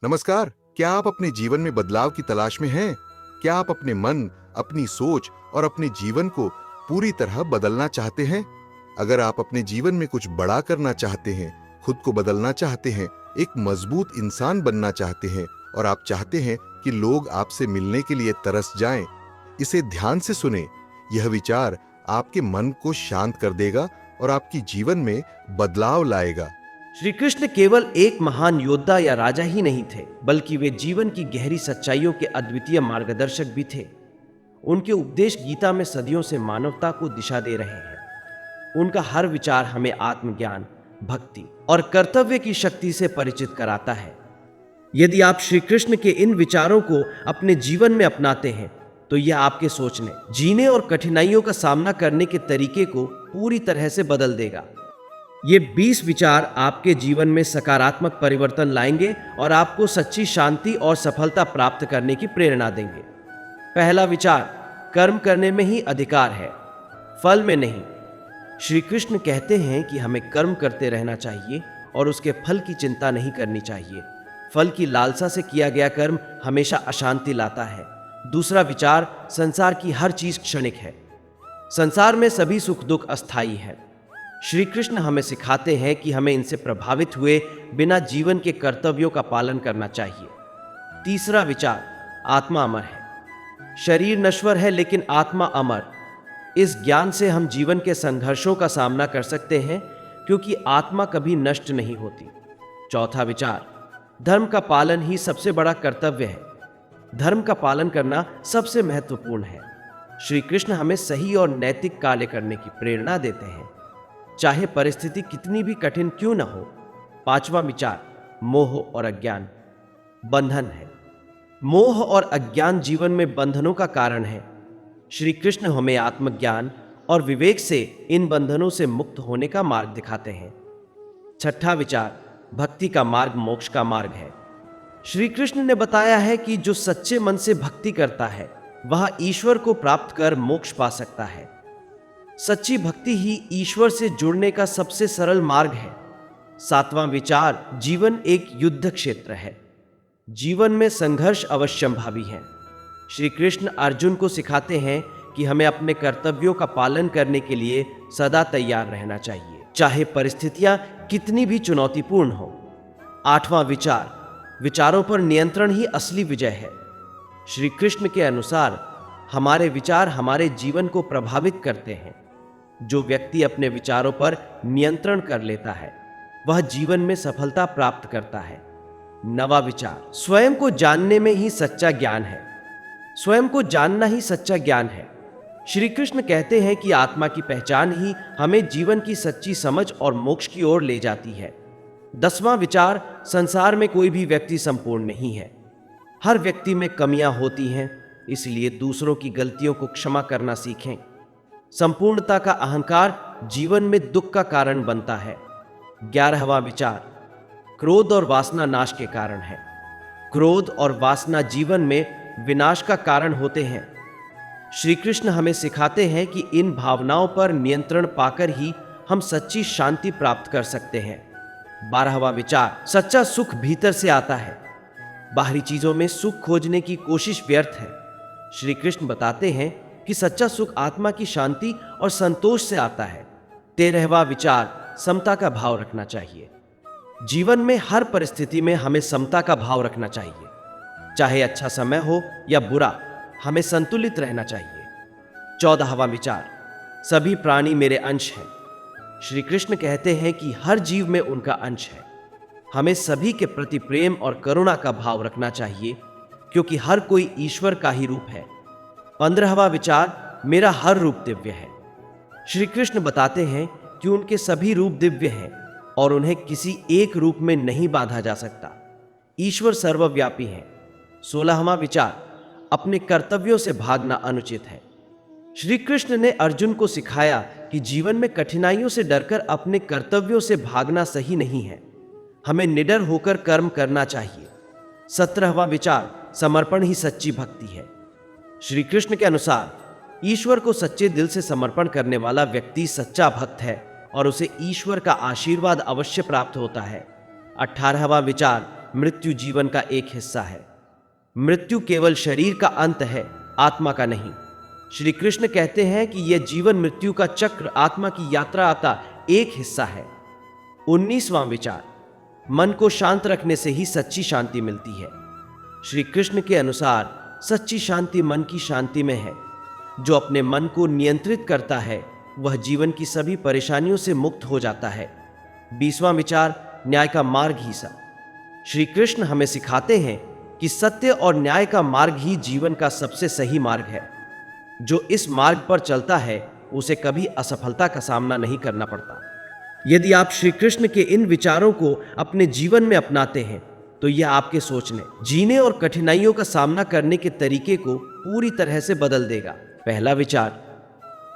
नमस्कार। क्या आप अपने जीवन में बदलाव की तलाश में हैं? क्या आप अपने मन, अपनी सोच और अपने जीवन को पूरी तरह बदलना चाहते हैं? अगर आप अपने जीवन में कुछ बड़ा करना चाहते हैं, खुद को बदलना चाहते हैं, एक मजबूत इंसान बनना चाहते हैं और आप चाहते हैं कि लोग आपसे मिलने के लिए तरस जाएं, इसे ध्यान से सुने। यह विचार आपके मन को शांत कर देगा और आपकी जीवन में बदलाव लाएगा। श्री कृष्ण केवल एक महान योद्धा या राजा ही नहीं थे, बल्कि वे जीवन की गहरी सच्चाइयों के अद्वितीय मार्गदर्शक भी थे। उनके उपदेश गीता में सदियों से मानवता को दिशा दे रहे हैं। उनका हर विचार हमें आत्मज्ञान, भक्ति और कर्तव्य की शक्ति से परिचित कराता है। यदि आप श्री कृष्ण के इन विचारों को अपने जीवन में अपनाते हैं, तो यह आपके सोचने, जीने और कठिनाइयों का सामना करने के तरीके को पूरी तरह से बदल देगा। ये 20 विचार आपके जीवन में सकारात्मक परिवर्तन लाएंगे और आपको सच्ची शांति और सफलता प्राप्त करने की प्रेरणा देंगे। पहला विचार, कर्म करने में ही अधिकार है, फल में नहीं। श्री कृष्ण कहते हैं कि हमें कर्म करते रहना चाहिए और उसके फल की चिंता नहीं करनी चाहिए। फल की लालसा से किया गया कर्म हमेशा अशांति लाता है। दूसरा विचार, संसार की हर चीज क्षणिक है। संसार में सभी सुख दुख अस्थायी है। श्री कृष्ण हमें सिखाते हैं कि हमें इनसे प्रभावित हुए बिना जीवन के कर्तव्यों का पालन करना चाहिए। तीसरा विचार, आत्मा अमर है। शरीर नश्वर है लेकिन आत्मा अमर। इस ज्ञान से हम जीवन के संघर्षों का सामना कर सकते हैं, क्योंकि आत्मा कभी नष्ट नहीं होती। चौथा विचार, धर्म का पालन ही सबसे बड़ा कर्तव्य है। धर्म का पालन करना सबसे महत्वपूर्ण है। श्री कृष्ण हमें सही और नैतिक कार्य करने की प्रेरणा देते हैं, चाहे परिस्थिति कितनी भी कठिन क्यों न हो। पांचवा विचार, मोह और अज्ञान बंधन है। मोह और अज्ञान जीवन में बंधनों का कारण है। श्री कृष्ण हमें आत्मज्ञान और विवेक से इन बंधनों से मुक्त होने का मार्ग दिखाते हैं। छठा विचार, भक्ति का मार्ग मोक्ष का मार्ग है। श्री कृष्ण ने बताया है कि जो सच्चे मन से भक्ति करता है, वह ईश्वर को प्राप्त कर मोक्ष पा सकता है। सच्ची भक्ति ही ईश्वर से जुड़ने का सबसे सरल मार्ग है। सातवां विचार, जीवन एक युद्ध क्षेत्र है। जीवन में संघर्ष अवश्यंभावी है। श्री कृष्ण अर्जुन को सिखाते हैं कि हमें अपने कर्तव्यों का पालन करने के लिए सदा तैयार रहना चाहिए, चाहे परिस्थितियां कितनी भी चुनौतीपूर्ण हो। आठवां विचार, विचारों पर नियंत्रण ही असली विजय है। श्री कृष्ण के अनुसार हमारे विचार हमारे जीवन को प्रभावित करते हैं। जो व्यक्ति अपने विचारों पर नियंत्रण कर लेता है, वह जीवन में सफलता प्राप्त करता है। नवा विचार, स्वयं को जानने में ही सच्चा ज्ञान है। स्वयं को जानना ही सच्चा ज्ञान है। श्री कृष्ण कहते हैं कि आत्मा की पहचान ही हमें जीवन की सच्ची समझ और मोक्ष की ओर ले जाती है। 10वां विचार, संसार में कोई भी व्यक्ति संपूर्ण नहीं है। हर व्यक्ति में कमियां होती हैं, इसलिए दूसरों की गलतियों को क्षमा करना सीखें। संपूर्णता का अहंकार जीवन में दुख का कारण बनता है। 11वां विचार, क्रोध और वासना नाश के कारण है। क्रोध और वासना जीवन में विनाश का कारण होते हैं। श्री कृष्ण हमें सिखाते हैं कि इन भावनाओं पर नियंत्रण पाकर ही हम सच्ची शांति प्राप्त कर सकते हैं। 12वां विचार, सच्चा सुख भीतर से आता है। बाहरी चीजों में सुख खोजने की कोशिश व्यर्थ है। श्री कृष्ण बताते हैं कि सच्चा सुख आत्मा की शांति और संतोष से आता है। 13वां विचार, समता का भाव रखना चाहिए। जीवन में हर परिस्थिति में हमें समता का भाव रखना चाहिए। चाहे अच्छा समय हो या बुरा, हमें संतुलित रहना चाहिए। 14वां विचार, सभी प्राणी मेरे अंश हैं। श्री कृष्ण कहते हैं कि हर जीव में उनका अंश है। हमें सभी के प्रति प्रेम और करुणा का भाव रखना चाहिए, क्योंकि हर कोई ईश्वर का ही रूप है। 15वां विचार, मेरा हर रूप दिव्य है। श्री कृष्ण बताते हैं कि उनके सभी रूप दिव्य हैं और उन्हें किसी एक रूप में नहीं बांधा जा सकता। ईश्वर सर्वव्यापी है। 16वां विचार, अपने कर्तव्यों से भागना अनुचित है। श्री कृष्ण ने अर्जुन को सिखाया कि जीवन में कठिनाइयों से डरकर अपने कर्तव्यों से भागना सही नहीं है। हमें निडर होकर कर्म करना चाहिए। 17वां विचार, समर्पण ही सच्ची भक्ति है। श्री कृष्ण के अनुसार ईश्वर को सच्चे दिल से समर्पण करने वाला व्यक्ति सच्चा भक्त है और उसे ईश्वर का आशीर्वाद अवश्य प्राप्त होता है। 18वां विचार, मृत्यु जीवन का एक हिस्सा है। मृत्यु केवल शरीर का अंत है, आत्मा का नहीं। श्री कृष्ण कहते हैं कि यह जीवन मृत्यु का चक्र आत्मा की यात्रा का एक हिस्सा है। 19वां विचार, मन को शांत रखने से ही सच्ची शांति मिलती है। श्री कृष्ण के अनुसार सच्ची शांति मन की शांति में है। जो अपने मन को नियंत्रित करता है वह जीवन की सभी परेशानियों से मुक्त हो जाता है। 20वां विचार, न्याय का मार्ग ही सब। श्री कृष्ण हमें सिखाते हैं कि सत्य और न्याय का मार्ग ही जीवन का सबसे सही मार्ग है। जो इस मार्ग पर चलता है उसे कभी असफलता का सामना नहीं करना पड़ता। यदि आप श्री कृष्ण के इन विचारों को अपने जीवन में अपनाते हैं तो यह आपके सोचने, जीने और कठिनाइयों का सामना करने के तरीके को पूरी तरह से बदल देगा। पहला विचार,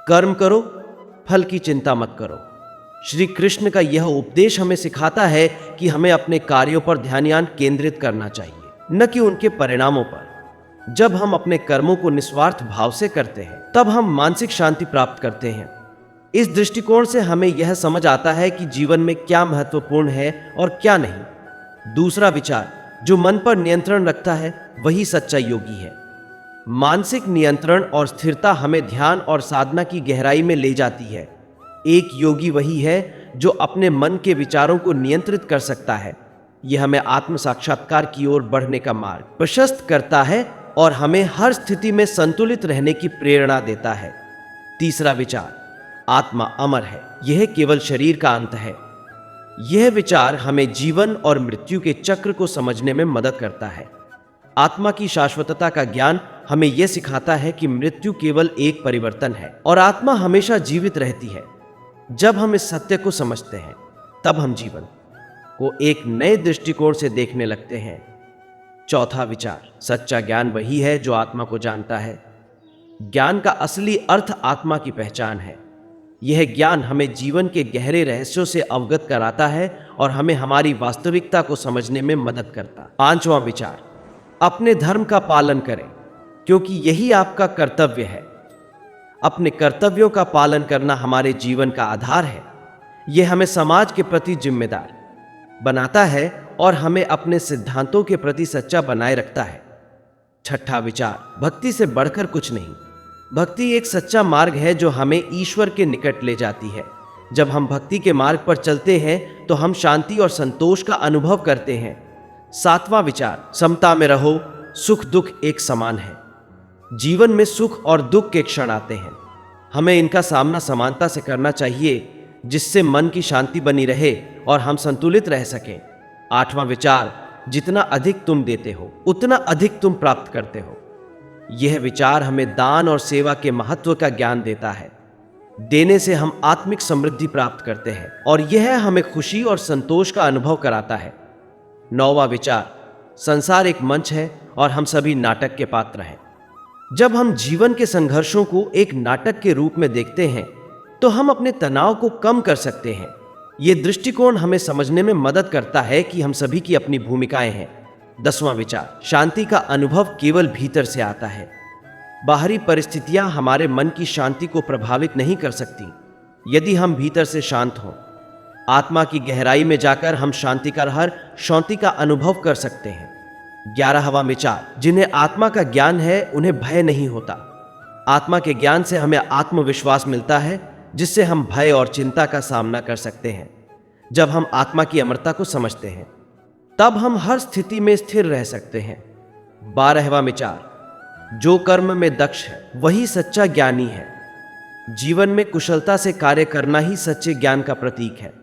कर्म करो, फल की चिंता मत करो। श्री कृष्ण का यह उपदेश हमें सिखाता है कि हमें अपने कार्यों पर ध्यान केंद्रित करना चाहिए, न कि उनके परिणामों पर। जब हम अपने कर्मों को निस्वार्थ भाव से करते हैं तब हम मानसिक शांति प्राप्त करते हैं। इस दृष्टिकोण से हमें यह समझ आता है कि जीवन में क्या महत्वपूर्ण है और क्या नहीं। दूसरा विचार, जो मन पर नियंत्रण रखता है वही सच्चा योगी है। मानसिक नियंत्रण और स्थिरता हमें ध्यान और साधना की गहराई में ले जाती है। एक योगी वही है जो अपने मन के विचारों को नियंत्रित कर सकता है। यह हमें आत्म साक्षात्कार की ओर बढ़ने का मार्ग प्रशस्त करता है और हमें हर स्थिति में संतुलित रहने की प्रेरणा देता है। तीसरा विचार, आत्मा अमर है, यह केवल शरीर का अंत है। यह विचार हमें जीवन और मृत्यु के चक्र को समझने में मदद करता है। आत्मा की शाश्वतता का ज्ञान हमें यह सिखाता है कि मृत्यु केवल एक परिवर्तन है और आत्मा हमेशा जीवित रहती है। जब हम इस सत्य को समझते हैं तब हम जीवन को एक नए दृष्टिकोण से देखने लगते हैं। चौथा विचार, सच्चा ज्ञान वही है जो आत्मा को जानता है। ज्ञान का असली अर्थ आत्मा की पहचान है। यह ज्ञान हमें जीवन के गहरे रहस्यों से अवगत कराता है और हमें हमारी वास्तविकता को समझने में मदद करता। पांचवा विचार, अपने धर्म का पालन करें क्योंकि यही आपका कर्तव्य है। अपने कर्तव्यों का पालन करना हमारे जीवन का आधार है। यह हमें समाज के प्रति जिम्मेदार बनाता है और हमें अपने सिद्धांतों के प्रति सच्चा बनाए रखता है। छठा विचार, भक्ति से बढ़कर कुछ नहीं। भक्ति एक सच्चा मार्ग है जो हमें ईश्वर के निकट ले जाती है। जब हम भक्ति के मार्ग पर चलते हैं तो हम शांति और संतोष का अनुभव करते हैं। सातवां विचार, समता में रहो, सुख दुख एक समान है। जीवन में सुख और दुख के क्षण आते हैं, हमें इनका सामना समानता से करना चाहिए जिससे मन की शांति बनी रहे और हम संतुलित रह सकें। आठवां विचार, जितना अधिक तुम देते हो उतना अधिक तुम प्राप्त करते हो। यह विचार हमें दान और सेवा के महत्व का ज्ञान देता है। देने से हम आत्मिक समृद्धि प्राप्त करते हैं और यह हमें खुशी और संतोष का अनुभव कराता है। नौवां विचार, संसार एक मंच है और हम सभी नाटक के पात्र हैं। जब हम जीवन के संघर्षों को एक नाटक के रूप में देखते हैं तो हम अपने तनाव को कम कर सकते हैं। यह दृष्टिकोण हमें समझने में मदद करता है कि हम सभी की अपनी भूमिकाएं हैं। 10वां विचार, शांति का अनुभव केवल भीतर से आता है। बाहरी परिस्थितियां हमारे मन की शांति को प्रभावित नहीं कर सकती यदि हम भीतर से शांत हों। आत्मा की गहराई में जाकर हम शांति का हर शांति का अनुभव कर सकते हैं। 11वां विचार, जिन्हें आत्मा का ज्ञान है उन्हें भय नहीं होता। आत्मा के ज्ञान से हमें आत्मविश्वास मिलता है जिससे हम भय और चिंता का सामना कर सकते हैं। जब हम आत्मा की अमरता को समझते हैं तब हम हर स्थिति में स्थिर रह सकते हैं। 12वां विचार, जो कर्म में दक्ष है वही सच्चा ज्ञानी है। जीवन में कुशलता से कार्य करना ही सच्चे ज्ञान का प्रतीक है।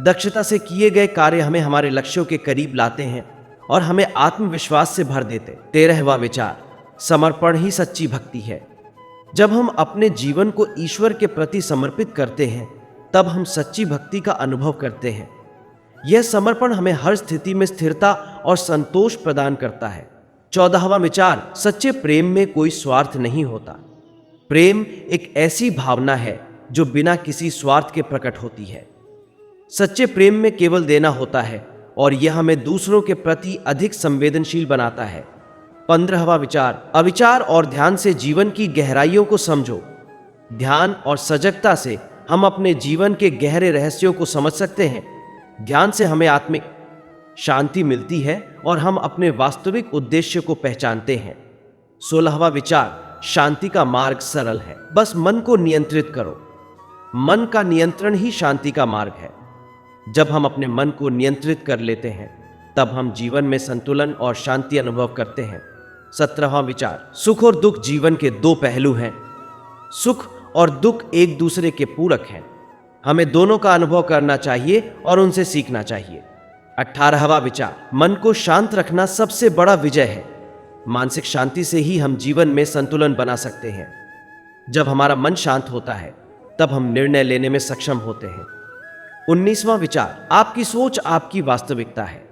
दक्षता से किए गए कार्य हमें हमारे लक्ष्यों के करीब लाते हैं और हमें आत्मविश्वास से भर देते। 13वां विचार, समर्पण ही सच्ची भक्ति है। जब हम अपने जीवन को ईश्वर के प्रति समर्पित करते हैं तब हम सच्ची भक्ति का अनुभव करते हैं। यह समर्पण हमें हर स्थिति में स्थिरता और संतोष प्रदान करता है। 14वां विचार, सच्चे प्रेम में कोई स्वार्थ नहीं होता। प्रेम एक ऐसी भावना है जो बिना किसी स्वार्थ के प्रकट होती है। सच्चे प्रेम में केवल देना होता है और यह हमें दूसरों के प्रति अधिक संवेदनशील बनाता है। 15वां विचार, अविचार और ध्यान से जीवन की गहराइयों को समझो। ध्यान और सजगता से हम अपने जीवन के गहरे रहस्यों को समझ सकते हैं। ध्यान से हमें आत्मिक शांति मिलती है और हम अपने वास्तविक उद्देश्य को पहचानते हैं। 16वां विचार, शांति का मार्ग सरल है, बस मन को नियंत्रित करो। मन का नियंत्रण ही शांति का मार्ग है। जब हम अपने मन को नियंत्रित कर लेते हैं तब हम जीवन में संतुलन और शांति अनुभव करते हैं। 17वां विचार, सुख और दुख जीवन के दो पहलू हैं। सुख और दुख एक दूसरे के पूरक हैं। हमें दोनों का अनुभव करना चाहिए और उनसे सीखना चाहिए। 18वां विचार, मन को शांत रखना सबसे बड़ा विजय है। मानसिक शांति से ही हम जीवन में संतुलन बना सकते हैं। जब हमारा मन शांत होता है तब हम निर्णय लेने में सक्षम होते हैं। 19वां विचार, आपकी सोच आपकी वास्तविकता है।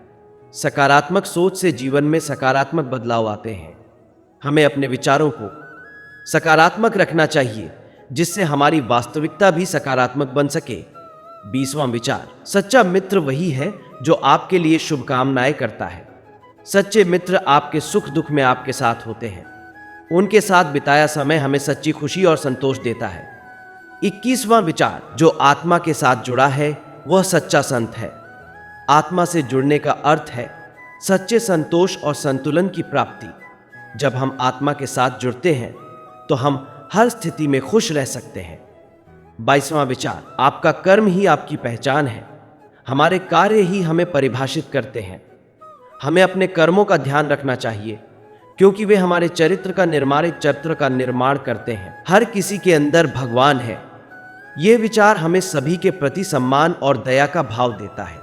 सकारात्मक सोच से जीवन में सकारात्मक बदलाव आते हैं। हमें अपने विचारों को सकारात्मक रखना चाहिए जिससे हमारी वास्तविकता भी सकारात्मक बन सके। 20वां विचार, सच्चा मित्र वही है जो आपके लिए शुभकामनाएं करता है। सच्चे मित्र आपके सुख दुख में आपके साथ होते हैं। उनके साथ बिताया समय हमें सच्ची खुशी और संतोष देता है। 21वां विचार, जो आत्मा के साथ जुड़ा है वह सच्चा संत है। आत्मा से जुड़ने का अर्थ है सच्चे संतोष और संतुलन की प्राप्ति। जब हम आत्मा के साथ जुड़ते हैं तो हम हर स्थिति में खुश रह सकते हैं। 22वां विचार, आपका कर्म ही आपकी पहचान है। हमारे कार्य ही हमें परिभाषित करते हैं। हमें अपने कर्मों का ध्यान रखना चाहिए क्योंकि वे हमारे चरित्र का निर्माण करते हैं। हर किसी के अंदर भगवान है। ये विचार हमें सभी के प्रति सम्मान और दया का भाव देता है।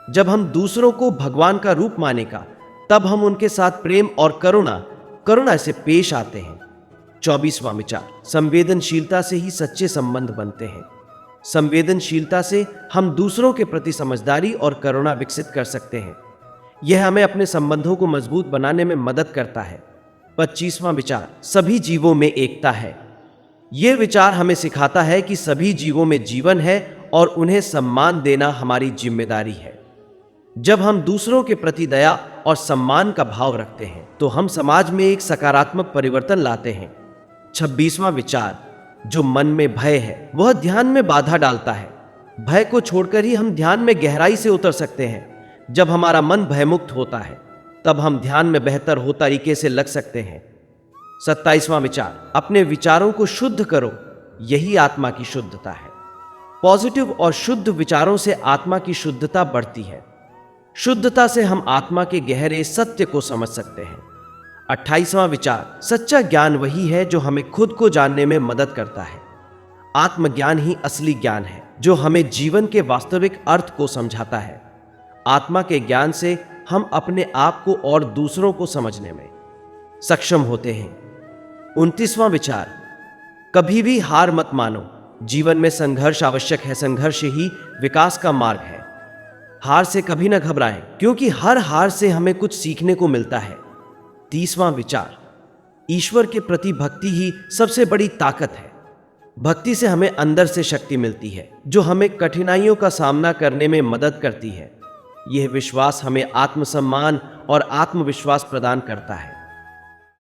जब हम दूसरों को भगवान का रूप मानेगा तब हम उनके साथ प्रेम और करुणा से पेश आते हैं। 24वां विचार, संवेदनशीलता से ही सच्चे संबंध बनते हैं। संवेदनशीलता से हम दूसरों के प्रति समझदारी और करुणा विकसित कर सकते हैं। यह हमें अपने संबंधों को मजबूत बनाने में मदद करता है। 25वां विचार, सभी जीवों में एकता है। यह विचार हमें सिखाता है कि सभी जीवों में जीवन है और उन्हें सम्मान देना हमारी जिम्मेदारी है। जब हम दूसरों के प्रति दया और सम्मान का भाव रखते हैं तो हम समाज में एक सकारात्मक परिवर्तन लाते हैं। 26वां विचार, जो मन में भय है वह ध्यान में बाधा डालता है। भय को छोड़कर ही हम ध्यान में गहराई से उतर सकते हैं। जब हमारा मन भयमुक्त होता है तब हम ध्यान में बेहतर हो तरीके से लग सकते हैं। 27वां विचार, अपने विचारों को शुद्ध करो, यही आत्मा की शुद्धता है। पॉजिटिव और शुद्ध विचारों से आत्मा की शुद्धता बढ़ती है। शुद्धता से हम आत्मा के गहरे सत्य को समझ सकते हैं। 28वां विचार, सच्चा ज्ञान वही है जो हमें खुद को जानने में मदद करता है। आत्मज्ञान ही असली ज्ञान है जो हमें जीवन के वास्तविक अर्थ को समझाता है। आत्मा के ज्ञान से हम अपने आप को और दूसरों को समझने में सक्षम होते हैं। 29वां विचार, कभी भी हार मत मानो। जीवन में संघर्ष आवश्यक है। संघर्ष ही विकास का मार्ग है। हार से कभी न घबराएं क्योंकि हर हार से हमें कुछ सीखने को मिलता है। 30वां विचार, ईश्वर के प्रति भक्ति ही सबसे बड़ी ताकत है। भक्ति से हमें अंदर से शक्ति मिलती है जो हमें कठिनाइयों का सामना करने में मदद करती है। यह विश्वास हमें आत्मसम्मान और आत्मविश्वास प्रदान करता है।